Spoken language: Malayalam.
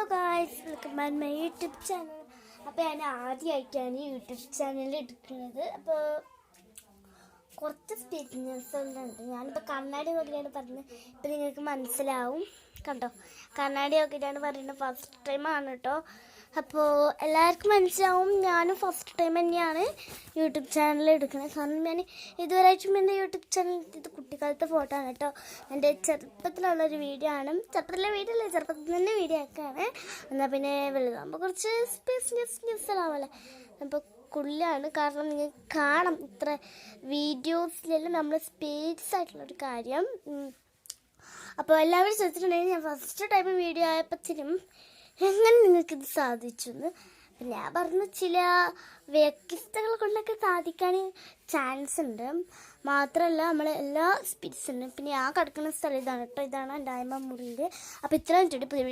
Hello guys, welcome back my YouTube channel. അപ്പോൾ ഞാൻ ആദ്യമായിട്ടാണ് യൂട്യൂബ് ചാനൽ എടുക്കുന്നത്. അപ്പോൾ കുറച്ച് സ്പീച്ച്നെസ്സുകളുണ്ട്. ഞാനിപ്പോൾ കണ്ണാടി നോക്കിയിട്ടാണ് പറഞ്ഞത്. ഇപ്പോൾ നിങ്ങൾക്ക് മനസ്സിലാവും. കണ്ടോ, കണ്ണാടി നോക്കിയിട്ടാണ് പറയുന്നത്. ഫസ്റ്റ് ടൈമാണ് കേട്ടോ. അപ്പോൾ എല്ലാവർക്കും മനസ്സിലാവും, ഞാനും ഫസ്റ്റ് ടൈം തന്നെയാണ് യൂട്യൂബ് ചാനൽ എടുക്കുന്നത്. കാരണം ഞാൻ ഇതുവരെയായിട്ടും എൻ്റെ യൂട്യൂബ് ചാനൽ ഇത് കുട്ടിക്കാലത്തെ ഫോട്ടോ ആണ് കേട്ടോ. എൻ്റെ ചെറുപ്പത്തിലുള്ളൊരു വീഡിയോ ആണ്. ചെറുപ്പത്തിലെ വീഡിയോ അല്ലേ, ചെറുപ്പത്തിൽ തന്നെ വീഡിയോ ഒക്കെയാണ്. എന്നാൽ പിന്നെ വലുതാകുമ്പോൾ കുറച്ച് ന്യൂസുകളാവല്ലേ. അപ്പോൾ കുള്ളിയാണ്, കാരണം നിങ്ങൾക്ക് കാണാം ഇത്ര വീഡിയോസിലെല്ലാം നമ്മൾ സ്പേസ് ആയിട്ടുള്ളൊരു കാര്യം. അപ്പോൾ എല്ലാവരും ചോദിച്ചിട്ടുണ്ടെങ്കിൽ ഞാൻ ഫസ്റ്റ് ടൈം വീഡിയോ ആയപ്പോഴത്തേനും എങ്ങനെ നിങ്ങൾക്കിത് സാധിച്ചു എന്ന്. പിന്നെ ഞാൻ പറഞ്ഞ ചില വ്യത്യസ്തകൾ കൊണ്ടൊക്കെ സാധിക്കാൻ ചാൻസ് ഉണ്ട്. മാത്രമല്ല നമ്മൾ എല്ലാ സ്പീഡ്സും ഉണ്ട്. പിന്നെ ഞാൻ കിടക്കുന്ന സ്ഥലം ഇതാണ് കേട്ടോ. ഇതാണ് എൻ്റെ അമ്മ മുറിയിൽ. അപ്പോൾ ഇത്രയും പുതിയ